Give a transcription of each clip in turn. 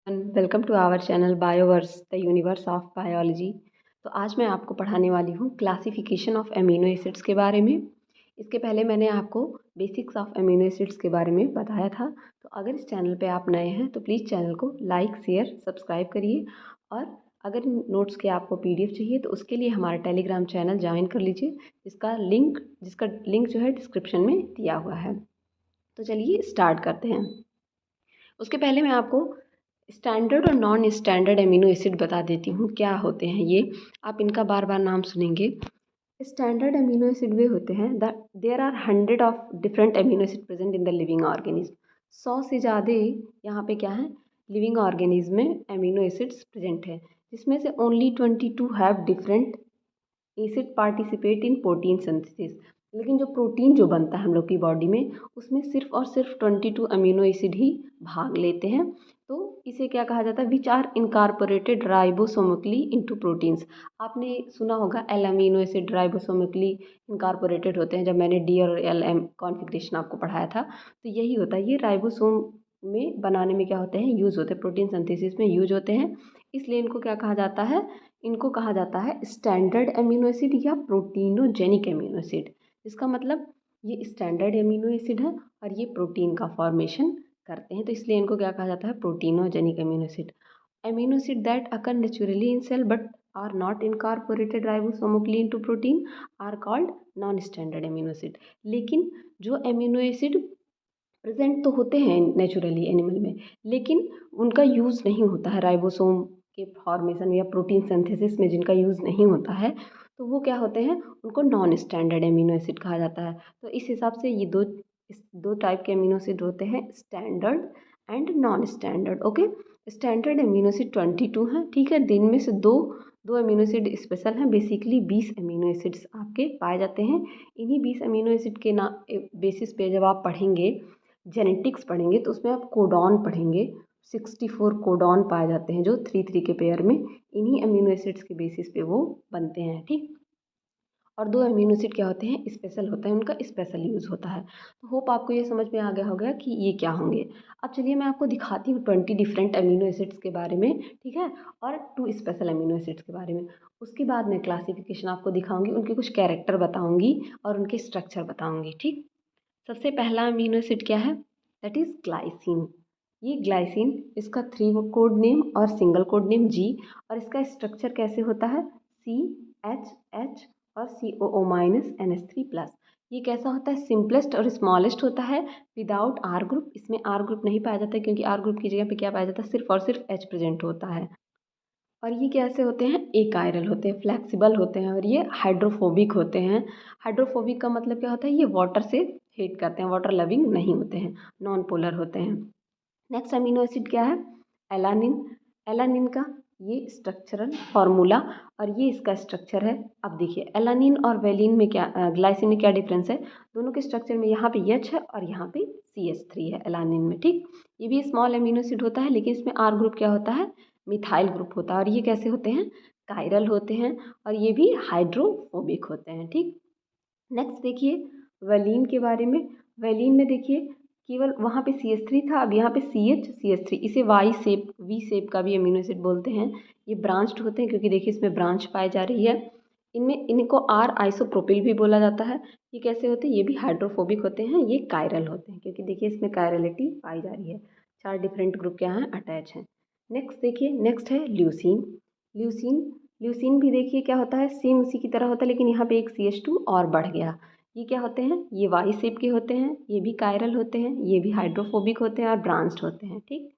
Welcome to our channel Bioverse the universe of biology. तो आज मैं आपको पढ़ाने वाली हूँ क्लासिफिकेशन ऑफ अमीनो एसिड्स के बारे में। इसके पहले मैंने आपको बेसिक्स ऑफ अमीनो एसिड्स के बारे में बताया था। तो अगर इस चैनल पे आप नए हैं तो प्लीज़ चैनल को लाइक शेयर सब्सक्राइब करिए, और अगर नोट्स के आपको पीडीएफ चाहिए तो उसके लिए हमारा टेलीग्राम चैनल ज्वाइन कर लीजिए, जिसका लिंक जो है डिस्क्रिप्शन में दिया हुआ है। तो चलिए स्टार्ट करते हैं। उसके पहले मैं आपको स्टैंडर्ड और नॉन स्टैंडर्ड एमिनो एसिड बता देती हूँ क्या होते हैं ये। आप इनका बार बार नाम सुनेंगे। स्टैंडर्ड एमिनो एसिड वे होते हैं the there are 100 of different amino acid present in the living organism. 100 से ज़्यादा यहाँ पे क्या है, लिविंग ऑर्गेनिज्म में एमिनो एसिड्स प्रेजेंट है, जिसमें से only 22 have different acid participate in protein synthesis. लेकिन जो प्रोटीन जो बनता है हम लोग की बॉडी में, उसमें सिर्फ और सिर्फ 22 अमीनो एसिड ही भाग लेते हैं। तो इसे क्या कहा जाता है, which are incorporated ribosomically into proteins. आपने सुना होगा L amino acid ribosomically incorporated होते हैं। जब मैंने डी और एल एम कॉन्फ़िगरेशन आपको पढ़ाया था तो यही होता है, ये राइबोसोम में बनाने में क्या होते हैं, यूज़ होते हैं, प्रोटीन सिंथेसिस में यूज होते हैं। इसलिए इनको क्या कहा जाता है, इनको कहा जाता है स्टैंडर्ड एमिनो एसिड या प्रोटीनोजेनिक एमिनो एसिड। इसका मतलब ये स्टैंडर्ड एमिनो एसिड है और ये प्रोटीन का फॉर्मेशन करते हैं, तो इसलिए इनको क्या कहा जाता है, proteinogenic amino acid. Amino acid that occur naturally in cell but are not incorporated ribosomically into protein are called non standard amino acid. लेकिन जो एमिनो एसिड प्रेजेंट तो होते हैं नेचुरली एनिमल में, लेकिन उनका यूज़ नहीं होता है राइबोसोम के फॉर्मेशन या प्रोटीन सिंथेसिस में, जिनका यूज़ नहीं होता है तो वो क्या होते हैं, उनको नॉन स्टैंडर्ड एमिनो एसिड कहा जाता है। तो इस हिसाब से ये दो टाइप के एमिनो एसिड होते हैं, standard and non standard. Okay, standard amino acid 22 हैं, ठीक है। दिन में से दो दो अमीनो एसिड स्पेशल हैं। बेसिकली 20 अमीनो एसिड्स आपके पाए जाते हैं। इन्हीं 20 अमीनो एसिड के ना बेसिस पे जब आप पढ़ेंगे, जेनेटिक्स पढ़ेंगे, तो उसमें आप कोडॉन पढ़ेंगे। 64 कोडॉन पाए जाते हैं जो 3 3 के पेयर में, इन्हीं अमीनो एसिड्स के बेसिस पे वो बनते हैं, ठीक। और दो अमीनो एसिड क्या होते हैं, स्पेशल होते हैं, उनका स्पेशल यूज़ होता है। तो होप आपको ये समझ में आ गया होगा कि ये क्या होंगे। अब चलिए मैं आपको दिखाती हूँ 20 डिफरेंट अमीनो एसिड्स के बारे में, ठीक है, और 2 स्पेशल अमीनो एसिड्स के बारे में। उसके बाद मैं क्लासिफिकेशन आपको दिखाऊंगी, उनके कुछ कैरेक्टर बताऊंगी और उनके स्ट्रक्चर बताऊंगी, ठीक। सबसे पहला अमीनो एसिड क्या है, दैट इज़ ग्लाइसिन। ये ग्लाइसिन, इसका 3 कोड नेम और सिंगल कोड नेम जी, और इसका स्ट्रक्चर कैसे होता है, CH और COO-NH3+। ये कैसा होता है, सिंपलेस्ट और स्मॉलेस्ट होता है, विदाउट आर ग्रुप। इसमें आर ग्रुप नहीं पाया जाता है, क्योंकि आर ग्रुप की जगह पे क्या पाया जाता है, सिर्फ और सिर्फ H प्रेजेंट होता है। और ये कैसे होते हैं, एकायरल होते हैं, फ्लेक्सिबल होते हैं, और ये हाइड्रोफोबिक होते हैं। हाइड्रोफोबिक का मतलब क्या होता है, ये वाटर से हेट करते हैं, वाटर लविंग नहीं होते हैं, नॉन पोलर होते हैं। नेक्स्ट अमीनो एसिड क्या है, एलानिन। एलानिन का ये स्ट्रक्चरल फार्मूला और ये इसका स्ट्रक्चर है। अब देखिए एलानिन और वेलिन में क्या, ग्लाइसिन में क्या डिफरेंस है, दोनों के स्ट्रक्चर में यहाँ पे H है और यहाँ पे CH3 है एलानिन में, ठीक। ये भी स्मॉल अमीनो एसिड होता है, लेकिन इसमें आर ग्रुप क्या होता है, मिथाइल ग्रुप होता है। और ये कैसे होते हैं, कायरल होते हैं, और ये भी हाइड्रोफोबिक होते हैं, ठीक। नेक्स्ट देखिए वेलिन के बारे में। वेलिन में देखिए केवल वहाँ पे CH3 था, अब यहाँ पे CH CH3, इसे वी शेप का भी अमीनो एसिड बोलते हैं। ये ब्रांच्ड होते हैं, क्योंकि देखिए इसमें ब्रांच पाई जा रही है। इनमें इनको आर आइसोप्रोपिल भी बोला जाता है। ये कैसे होते हैं, ये भी हाइड्रोफोबिक होते हैं, ये कायरल होते हैं, क्योंकि देखिए इसमें कायरलिटी पाई जा रही है। 4 डिफरेंट ग्रुप क्या हैं, अटैच हैं। नेक्स्ट देखिए, नेक्स्ट है ल्यूसीन। ल्यूसीन ल्यूसीन भी देखिए क्या होता है, सेम उसी की तरह होता है, लेकिन यहाँ पे एक CH2 और बढ़ गया। ये क्या होते हैं, ये वाई शेप के होते हैं, ये भी कायरल होते हैं, ये भी हाइड्रोफोबिक होते हैं और ब्रांच्ड होते हैं, ठीक।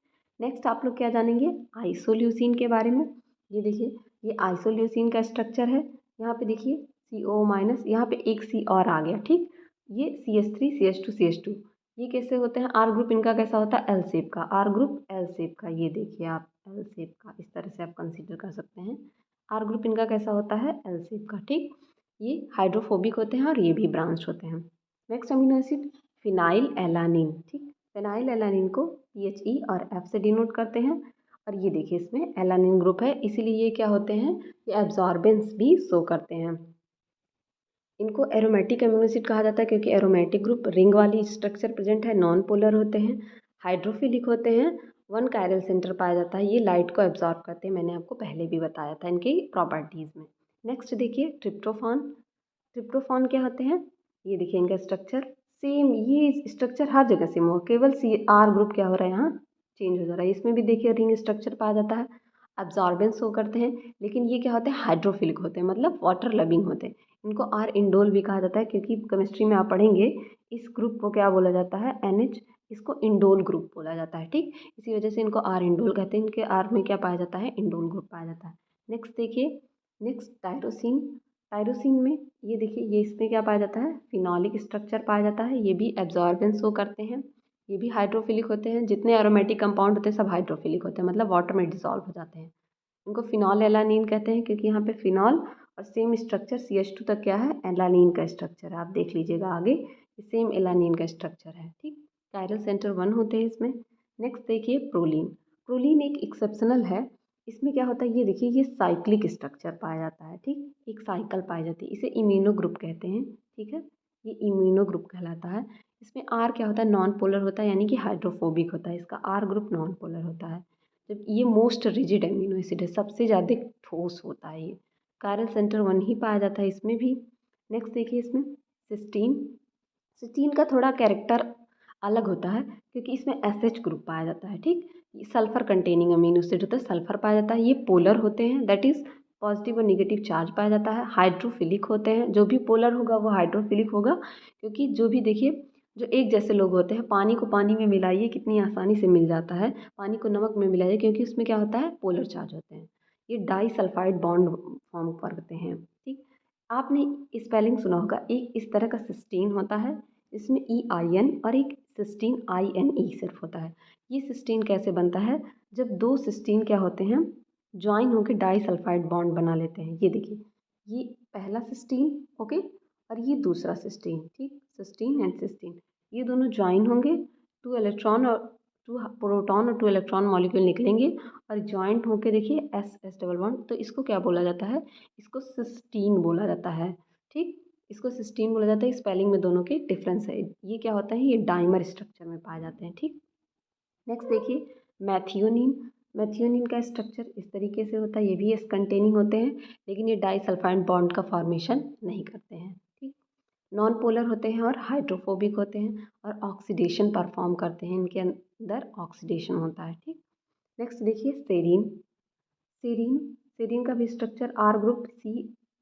नेक्स्ट आप लोग क्या जानेंगे, आइसोल्यूसिन के बारे में। ये देखिए ये आइसोल्यूसिन का स्ट्रक्चर है। यहाँ पे देखिए CO-, यहाँ पे एक C और आ गया, ठीक। ये CH3 CH2 ये कैसे होते हैं, आर ग्रुप इनका कैसा होता है, एल शेप का, आर ग्रुप एल शेप का। ये देखिए आप एल शेप का, इस तरह से आप कंसीडर कर सकते हैं। आर ग्रुप इनका कैसा होता है, एल शेप का, ठीक। ये हाइड्रोफोबिक होते हैं और ये भी ब्रांच होते हैं। Next amino acid phenyl alanine, ठीक। फिनाइल एलानिन को PHE और F से डिनोट करते हैं। और ये देखिए इसमें एलानिन ग्रुप है, इसीलिए ये क्या होते हैं, ये एब्जॉर्बेंस भी शो करते हैं। इनको एरोमेटिक अमीनो एसिड कहा जाता है, क्योंकि एरोमेटिक ग्रुप रिंग वाली स्ट्रक्चर प्रेजेंट है, नॉन पोलर होते हैं, हाइड्रोफिलिक होते हैं, वन कायरल सेंटर पाया जाता है, ये लाइट को एब्जॉर्ब करते हैं, मैंने आपको पहले भी बताया था इनकी प्रॉपर्टीज़ में। नेक्स्ट देखिए ट्रिप्टोफान। ट्रिप्टोफान क्या होते हैं, ये देखिए इनका स्ट्रक्चर सेम, ये स्ट्रक्चर हर जगह सेम हो, केवल सी आर ग्रुप क्या हो रहा है यहाँ चेंज हो जा रहा है। इसमें भी देखिए रिंग स्ट्रक्चर पाया जाता है, अब्जॉर्बेंस शो करते हैं, लेकिन ये क्या होते हैं हाइड्रोफिलिक होते हैं, मतलब वाटर लविंग होते हैं। इनको आर इंडोल भी कहा जाता है, क्योंकि केमिस्ट्री में आप पढ़ेंगे इस ग्रुप को क्या बोला जाता है NH, इसको इंडोल ग्रुप बोला जाता है। ठीक, इसी वजह से इनको आर इंडोल कहते हैं। इनके आर में क्या पाया जाता है, इंडोल ग्रुप पाया जाता है। नेक्स्ट देखिए, नेक्स्ट टायरोसिन। टायरोसिन में ये देखिए, ये इसमें क्या पाया जाता है, फिनोलिक स्ट्रक्चर पाया जाता है, ये भी एब्जॉर्बेंस शो करते हैं, ये भी हाइड्रोफिलिक होते हैं। जितने एरोमेटिक कंपाउंड होते हैं सब हाइड्रोफिलिक होते हैं, मतलब वाटर में डिसॉल्व हो जाते हैं। इनको फिनॉल एलानीन कहते हैं, क्योंकि यहाँ पे फिनॉल और सेम स्ट्रक्चर CH2 तक क्या है, एलानीन का स्ट्रक्चर है। आप देख लीजिएगा आगे, सेम एलानीन का स्ट्रक्चर है। ठीक, कायरल सेंटर 1 होते हैं इसमें। नेक्स्ट देखिए प्रोलीन। प्रोलीन एक एक्सेप्शनल है, इसमें क्या होता है, ये देखिए ये साइक्लिक स्ट्रक्चर पाया जाता है। ठीक, एक साइकिल पाई जाती है, इसे इम्यूनो ग्रुप कहते हैं। ठीक है, ये इम्यूनो ग्रुप कहलाता है। इसमें आर क्या होता है, नॉन पोलर होता है, यानी कि हाइड्रोफोबिक होता है, इसका आर ग्रुप नॉन पोलर होता है। जब ये मोस्ट रिजिड एमिनो एसिड है, सबसे ज़्यादा ठोस होता है ये। कायरल सेंटर 1 ही पाया जाता है इसमें भी। नेक्स्ट देखिए इसमें सिस्टीन। सिस्टीन का थोड़ा कैरेक्टर अलग होता है, क्योंकि इसमें SH ग्रुप पाया जाता है। ठीक, ये सल्फर कंटेनिंग अमीनो एसिड होता है, सल्फर पाया जाता है, ये पोलर होते हैं, दैट इज़ पॉजिटिव और निगेटिव चार्ज पाया जाता है। हाइड्रोफिलिक होते हैं, जो भी पोलर होगा वो हाइड्रोफिलिक होगा, क्योंकि जो भी देखिए जो एक जैसे लोग होते हैं, पानी को पानी में मिलाइए कितनी आसानी से मिल जाता है, पानी को नमक में मिलाइए, क्योंकि उसमें क्या होता है, पोलर चार्ज होते हैं। ये डाई सल्फाइड बॉन्ड फॉर्म करते हैं। ठीक, आपने स्पेलिंग सुना होगा, एक इस तरह का सिस्टीन होता है, इसमें EIN और एक सिस्टीन INE सिर्फ होता है। ये सिस्टीन कैसे बनता है, जब दो सिस्टीन क्या होते हैं, ज्वाइन होकर डाई सल्फाइड बॉन्ड बना लेते हैं। ये देखिए, ये पहला सिस्टीन, ओके, और ये दूसरा सिस्टीन। ठीक, सिस्टीन एंड सिस्टीन, ये दोनों ज्वाइन होंगे, 2 इलेक्ट्रॉन और 2 प्रोटॉन और 2 इलेक्ट्रॉन मॉलिक्यूल निकलेंगे, और ज्वाइंट होके देखिए S डबल बॉन्ड, तो इसको क्या बोला जाता है, इसको सिस्टीन बोला जाता है। ठीक, इसको सिस्टीन बोला जाता है, स्पेलिंग में दोनों के डिफरेंस है। ये क्या होता है, ये डाइमर स्ट्रक्चर में पाए जाते हैं। ठीक, नेक्स्ट देखिए मैथियोनिन। मैथियोनिन का स्ट्रक्चर इस तरीके से होता है, ये भी एस कंटेनिंग होते हैं, लेकिन ये डाइसल्फाइड बॉन्ड का फॉर्मेशन नहीं करते हैं। ठीक, नॉन पोलर होते हैं और हाइड्रोफोबिक होते हैं, और ऑक्सीडेशन परफॉर्म करते हैं, इनके अंदर ऑक्सीडेशन होता है। ठीक, नेक्स्ट देखिए सेरीन। सेरीन, सेरीन का भी स्ट्रक्चर आर ग्रुप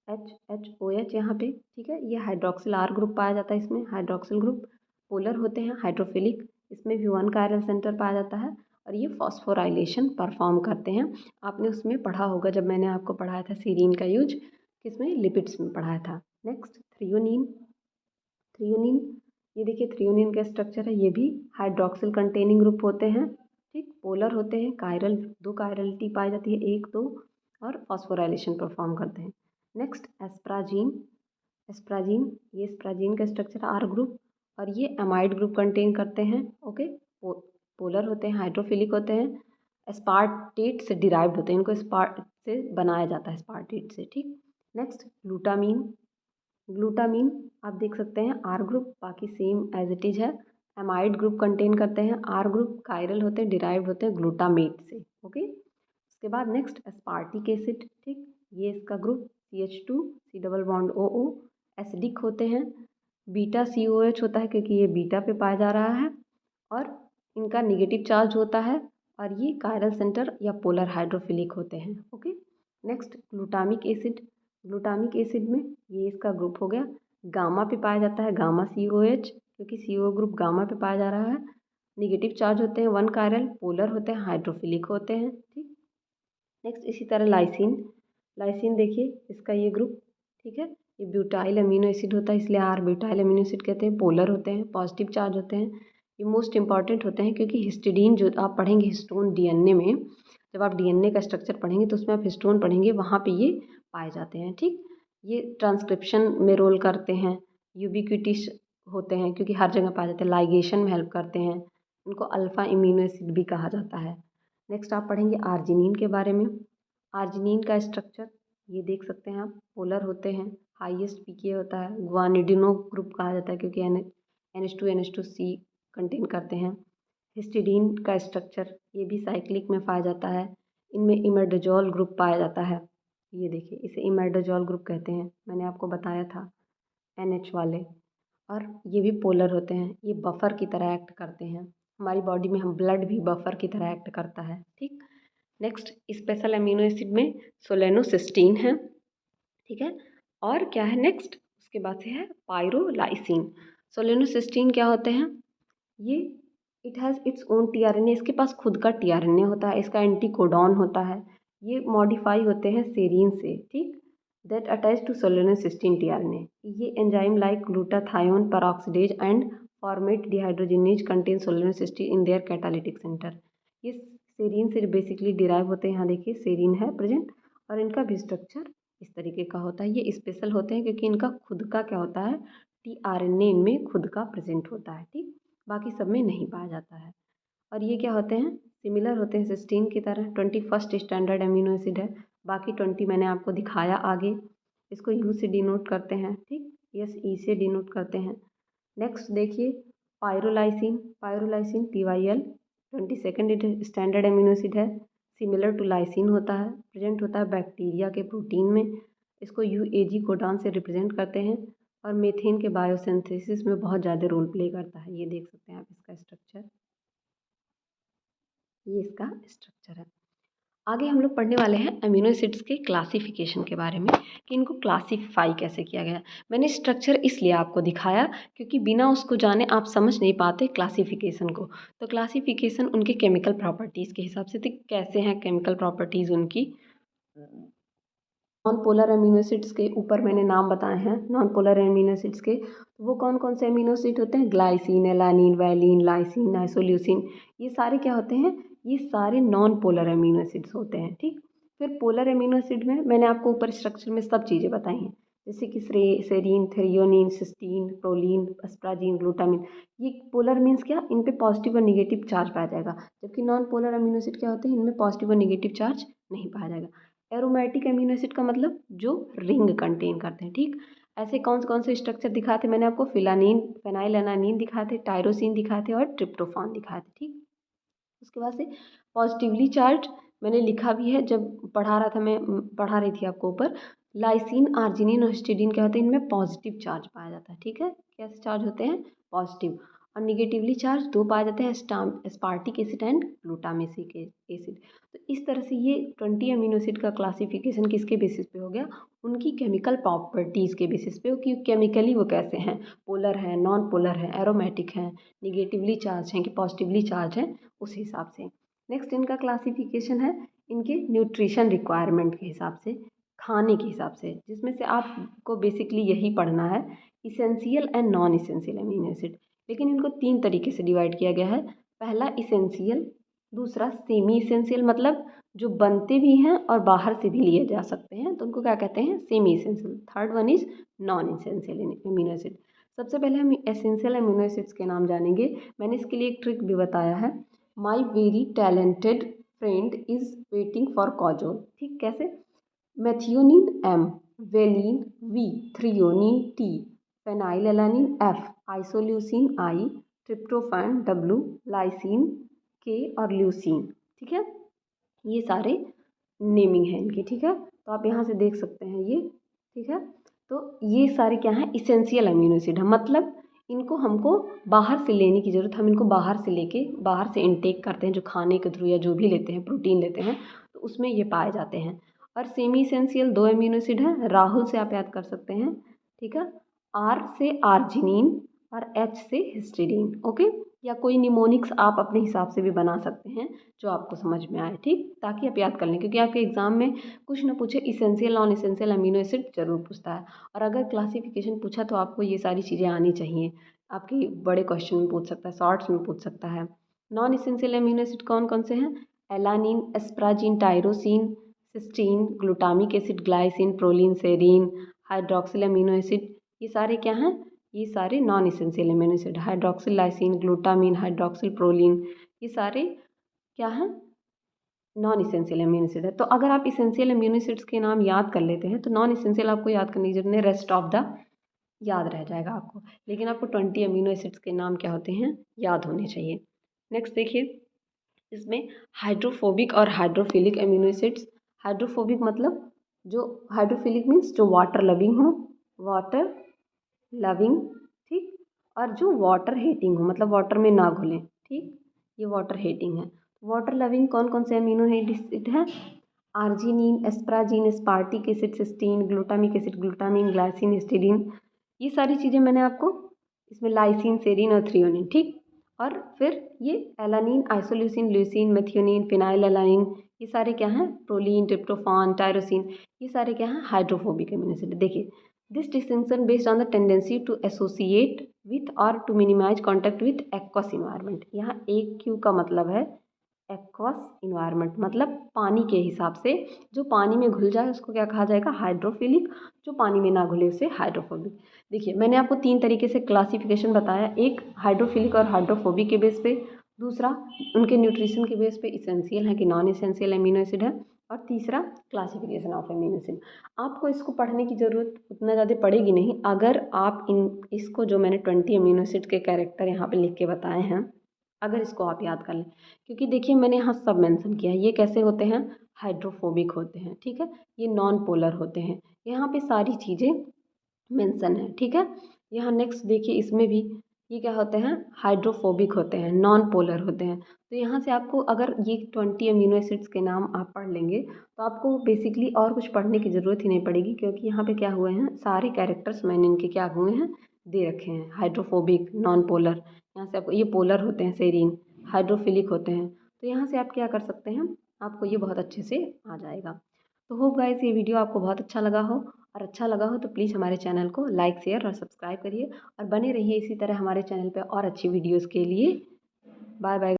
CH यहाँ पे। ठीक है, ये हाइड्रोक्सिल आर ग्रुप पाया जाता है, इसमें हाइड्रोक्सिल ग्रुप पोलर होते हैं, हाइड्रोफिलिक, इसमें भी 1 कायरल सेंटर पाया जाता है, और ये फॉस्फोराइलेशन परफॉर्म करते हैं। आपने उसमें पढ़ा होगा, जब मैंने आपको पढ़ाया था सीरीन का यूज किसमें, लिपिड्स में पढ़ाया था। नेक्स्ट थ्रियोनीन। थ्रियोनीन, ये देखिए थ्रियोनीन का स्ट्रक्चर है, ये भी हाइड्रोक्सिल कंटेनिंग ग्रुप होते हैं। ठीक, पोलर होते हैं, कायरल 2 कायरलिटी पाई जाती है, 1 2, और फॉस्फोराइलेशन परफॉर्म करते हैं। Next asparagine. एस्प्राजीन, ये एस्प्राजीन का स्ट्रक्चर आर ग्रुप, और ये एमाइड ग्रुप कंटेन करते हैं। ओके, पोलर होते हैं, हाइड्रोफिलिक होते हैं, एस्पार्टेट से डिराइव्ड होते हैं, इनको स्पार्ट से बनाया जाता है, एस्पार्टेट से। ठीक, नेक्स्ट ग्लूटामीन। ग्लूटामीन आप देख सकते हैं आर ग्रुप, बाकी सेम एज इट इज है, एमाइड ग्रुप कंटेन करते हैं, आर ग्रुप कायरल होते हैं, डिराइव्ड होते हैं ग्लूटामेट से। ओके, उसके बाद नेक्स्ट एस्पार्टिक एसिड। ठीक, ये इसका group CH2 C double bond OO, acidic होते हैं, बीटा COH होता है, क्योंकि ये बीटा पे पाया जा रहा है, और इनका निगेटिव चार्ज होता है, और ये कायरल सेंटर या पोलर हाइड्रोफिलिक होते हैं। Okay, next glutamic acid. Glutamic acid में ये इसका ग्रुप हो गया, गामा पे पाया जाता है, गामा COH, क्योंकि CO ग्रुप गामा पे पाया जा रहा है, निगेटिव चार्ज होते हैं, 1 कायरल, पोलर होते हैं, हाइड्रोफिलिक होते हैं। ठीक, नेक्स्ट इसी तरह लाइसिन। लाइसिन देखिए इसका ये ग्रुप, ठीक है, ये ब्यूटाइल अमीनो एसिड होता है, इसलिए आर ब्यूटाइल अमीनो एसिड कहते हैं, पोलर होते हैं, पॉजिटिव चार्ज होते हैं, ये मोस्ट इंपॉर्टेंट होते हैं, क्योंकि हिस्टिडीन जो आप पढ़ेंगे हिस्टोन DNA में, जब आप DNA का स्ट्रक्चर पढ़ेंगे तो उसमें आप हिस्टोन पढ़ेंगे, वहाँ पे ये पाए जाते हैं। ठीक, ये ट्रांसक्रिप्शन में रोल करते हैं, यूबिक्विटिस होते हैं, क्योंकि हर जगह पाए जाते हैं, लाइगेशन में हेल्प करते हैं, उनको अल्फ़ा इम्यूनो एसिड भी कहा जाता है। नेक्स्ट आप पढ़ेंगे आर्जिनिन के बारे में। आर्जिनिन का स्ट्रक्चर ये देख सकते हैं आप, पोलर होते हैं, हाईएस्ट pK होता है, ग्वानिडिनो ग्रुप कहा जाता है, क्योंकि NH2 NH2C कंटेन करते हैं, हिस्टिडीन का स्ट्रक्चर ये भी साइक्लिक में पाया जाता है। इनमें इमेडाजोल ग्रुप पाया जाता है। ये देखिए, इसे इमेडाजोल ग्रुप कहते हैं, मैंने आपको बताया था NH वाले। और ये भी पोलर होते हैं, ये बफर की तरह एक्ट करते हैं। हमारी बॉडी में हम ब्लड भी बफर की तरह एक्ट करता है, ठीक। नेक्स्ट स्पेशल अमीनो एसिड में सोलेनोसिस्टीन है, ठीक है। और क्या है नेक्स्ट, उसके बाद से है पायरोलाइसिन। सोलेनोसिस्टीन क्या होते हैं, ये it has its own tRNA, इसके पास खुद का टीआरएनए होता है, इसका एंटीकोडॉन होता है। ये मॉडिफाई होते हैं सेरीन से, ठीक। That attach to selenocysteine tRNA. ये enzyme like glutathione peroxidase and formate dehydrogenase contain selenocysteine in their catalytic centre. ये सेरीन से बेसिकली डिराइव होते हैं। यहाँ देखिए सेरीन है प्रेजेंट, और इनका भी स्ट्रक्चर इस तरीके का होता है। ये स्पेशल होते हैं क्योंकि इनका खुद का क्या होता है, टीआरएनए इनमें खुद का प्रेजेंट होता है, ठीक। बाकी सब में नहीं पाया जाता है। और ये क्या होते हैं, सिमिलर होते हैं सिस्टीन की तरह। 21st स्टैंडर्ड अमीनो एसिड है। बाकी 20 मैंने आपको दिखाया आगे। इसको यू से डिनोट करते हैं, ठीक। यस, ई से डिनोट करते हैं। नेक्स्ट देखिए पायरोलाइसिन। पायरोलाइसिन PYL 22nd standard amino acid है। सिमिलर टू लाइसिन होता है, प्रेजेंट होता है बैक्टीरिया के प्रोटीन में। इसको UAG कोडान से रिप्रेजेंट करते हैं और मीथेन के बायोसिंथेसिस में बहुत ज़्यादा रोल प्ले करता है। ये देख सकते हैं आप इसका स्ट्रक्चर, ये इसका स्ट्रक्चर है। आगे हम लोग पढ़ने वाले हैं अमीनो एसिड्स के क्लासिफिकेशन के बारे में, कि इनको क्लासीफाई कैसे किया गया। मैंने स्ट्रक्चर इसलिए आपको दिखाया क्योंकि बिना उसको जाने आप समझ नहीं पाते क्लासिफिकेशन को। तो क्लासिफिकेशन उनके केमिकल प्रॉपर्टीज़ के हिसाब से थी, कैसे हैं केमिकल प्रॉपर्टीज़ उनकी। नॉन पोलर अमीनो एसिड्स के ऊपर मैंने नाम बताए हैं। नॉन पोलर अमीनो एसिड्स के वो कौन कौन से अमीनो एसिड होते हैं, glycine, alanine, valine, lysine, isoleucine. ये सारे क्या होते हैं, ये सारे नॉन पोलर अमीनो एसिड्स होते हैं, ठीक। फिर पोलर अमीनो एसिड में मैंने आपको ऊपर स्ट्रक्चर में सब चीज़ें बताई हैं, जैसे कि सेरीन, थ्रेयोनिन, सिस्टीन, प्रोलीन, अस्प्राजीन, ग्लूटामिन। ये पोलर मीन्स क्या, इन पे पॉजिटिव और निगेटिव चार्ज पाया जाएगा, जबकि नॉन पोलर अमीनो एसिड क्या होते हैं, इनमें पॉजिटिव और निगेटिव चार्ज नहीं पाया जाएगा। एरोमेटिक अमीनो एसिड का मतलब जो रिंग कंटेन करते हैं, ठीक। ऐसे कौन से स्ट्रक्चर दिखाए थे मैंने आपको, फिलानीन, फेनाइलएनानीन दिखाए थे, टायरोसिन दिखाए थे और ट्रिप्टोफान दिखाए थे, ठीक। उसके बाद से पॉजिटिवली चार्ज मैंने लिखा भी है, जब पढ़ा रहा था मैं, पढ़ा रही थी आपको ऊपर। लाइसिन, आर्जिनिन और हिस्टिडीन क्या होते हैं, इनमें पॉजिटिव चार्ज पाया जाता है, ठीक है। कैसे चार्ज होते हैं, पॉजिटिव। और निगेटिवली चार्ज दो पाए जाते हैं, एस्पार्टिक एसिड एंड ग्लूटामेसिक एसिड। तो इस तरह से ये 20 अमीनो एसिड का क्लासिफिकेशन किसके बेसिस पे हो गया, उनकी केमिकल प्रॉपर्टीज़ के बेसिस पे हो, कि केमिकली वो कैसे हैं, पोलर है, नॉन पोलर है, एरोमेटिक हैं, निगेटिवली चार्ज हैं कि पॉजिटिवली चार्ज हैं, उस हिसाब से। नेक्स्ट इनका क्लासिफिकेशन है इनके न्यूट्रिशन रिक्वायरमेंट के हिसाब से, खाने के हिसाब से, जिसमें से आपको बेसिकली यही पढ़ना है, essential and non essential amino acid. लेकिन इनको 3 तरीके से डिवाइड किया गया है। पहला इसेंशियल, दूसरा सेमी इसेंशियल, मतलब जो बनते भी हैं और बाहर से भी लिए जा सकते हैं, तो उनको क्या कहते हैं, semi essential. Third one is non essential amino acid. सबसे पहले हम एसेंशियल अमीनो एसिड्स के नाम जानेंगे। मैंने इसके लिए एक ट्रिक भी बताया है, my very talented friend is waiting for कॉजोल, ठीक। कैसे, methionine M, valine V, threonine T, phenylalanine F, isoleucine I, tryptophan W, lysine K और ल्यूसीन, ठीक है। ये सारे नेमिंग है इनकी, ठीक है। तो आप यहाँ से देख सकते हैं ये, ठीक है। तो ये सारे क्या हैं, इसेंशियल अमीनो एसिड है, मतलब इनको हमको बाहर से लेने की ज़रूरत, हम इनको बाहर से लेके बाहर से इनटेक करते हैं, जो खाने के थ्रू या जो भी लेते हैं, प्रोटीन लेते हैं, तो उसमें ये पाए जाते हैं। और सेमी इसेंशियल 2 अमीनो एसिड हैं, राहुल से आप याद कर सकते हैं, ठीक है। R से आर्जिनिन और H से हिस्टिडीन, ओके। या कोई निमोनिक्स आप अपने हिसाब से भी बना सकते हैं जो आपको समझ में आए, ठीक, ताकि आप याद कर लें, क्योंकि आपके एग्जाम में कुछ ना पूछे essential non essential amino acid जरूर पूछता है। और अगर क्लासिफिकेशन पूछा तो आपको ये सारी चीज़ें आनी चाहिए, आपके बड़े क्वेश्चन में पूछ सकता है, शॉर्ट्स में पूछ सकता है। नॉन इसेंशियल अमीनो एसिड कौन कौन से हैं, alanine, asparagine, tyrosine, cysteine, glutamic acid, glycine, proline, serine, hydroxyl amino acid. ये सारे क्या हैं, ये सारे non essential amino acid. Hydroxyl lysine, glutamine, hydroxyl proline, ये सारे क्या हैं, नॉन इसेंशियल अमीनो एसिड है। तो अगर आप इसेंशियल अमीनो एसिड्स के नाम याद कर लेते हैं तो नॉन इसेंशियल आपको याद करने की जरूरत नहीं, रेस्ट ऑफ द याद रह जाएगा आपको। लेकिन आपको 20 अमीनो एसिड्स के नाम क्या होते हैं, याद होने चाहिए। नेक्स्ट देखिए, इसमें हाइड्रोफोबिक और हाइड्रोफिलिक अमीनो एसिड्स। हाइड्रोफोबिक मतलब जो हाइड्रोफिलिक मीन्स जो वाटर लविंग हो, वाटर लविंग, ठीक, और जो वाटर हेटिंग हो मतलब वाटर में ना घुलें, ठीक, ये वाटर हेटिंग है। वाटर लविंग कौन कौन से अमीनो एसिड है? Arginine, asparagine, aspartic acid, cysteine, glutamic acid, glutamine, glycine, histidine, ये सारी चीज़ें मैंने आपको इसमें लाइसिन, सेरिन और थ्रियोनिन, ठीक। और फिर ये alanine, isoleucine, leucine, methionine, phenyl alanine, ये सारे क्या हैं? प्रोलीन, ट्रिप्टोफान, टायरोसिन, ये सारे क्या हैं? Hydrophobic amino acid. देखिए, this distinction based on the tendency to associate with or to minimize contact with aqueous environment. यहाँ एक क्यू का मतलब है एक्वस इन्वायरमेंट, मतलब पानी के हिसाब से, जो पानी में घुल जाए उसको क्या कहा जाएगा? हाइड्रोफिलिक, जो पानी में ना घुले उसे हाइड्रोफोबिक। देखिए, मैंने आपको 3 तरीके से क्लासिफिकेशन बताया, एक हाइड्रोफिलिक और हाइड्रोफोबिक के बेस पे, दूसरा उनके न्यूट्रिशन के बेस पे, इसेंशियल है कि नॉन इसेंशियल अमीनो एसिड है, और तीसरा क्लासिफिकेशन ऑफ अमीनो एसिड। आपको इसको पढ़ने की ज़रूरत उतना ज़्यादा पड़ेगी नहीं, अगर आप इसको जो मैंने 20 अमीनो एसिड के कैरेक्टर यहाँ पे लिख के बताए हैं, अगर इसको आप याद कर लें, क्योंकि देखिए मैंने यहाँ सब मेंशन किया है। ये कैसे होते हैं? हाइड्रोफोबिक होते हैं, ठीक है। ये नॉन पोलर होते हैं, यहाँ पे सारी चीज़ें मेंशन है, ठीक है। यहाँ नेक्स्ट देखिए, इसमें भी ये क्या होते हैं? हाइड्रोफोबिक होते हैं, नॉन पोलर होते हैं। तो यहाँ से आपको अगर ये 20 अमीनो एसिड्स के नाम आप पढ़ लेंगे तो आपको बेसिकली और कुछ पढ़ने की ज़रूरत ही नहीं पड़ेगी, क्योंकि यहाँ पे क्या हुए हैं? सारे कैरेक्टर्स मैंने इनके क्या हुए हैं? दे रखे हैं। हाइड्रोफोबिक, नॉन पोलर, यहाँ से आपको ये पोलर होते हैं सेरीन, हाइड्रोफिलिक होते हैं। तो यहाँ से आप क्या कर सकते हैं? आपको ये बहुत अच्छे से आ जाएगा। तो होप गाइस ये वीडियो आपको बहुत अच्छा लगा हो, और अच्छा लगा हो तो प्लीज़ हमारे चैनल को लाइक, शेयर और सब्सक्राइब करिए, और बने रहिए इसी तरह हमारे चैनल पे और अच्छी वीडियोज़ के लिए। Bye bye.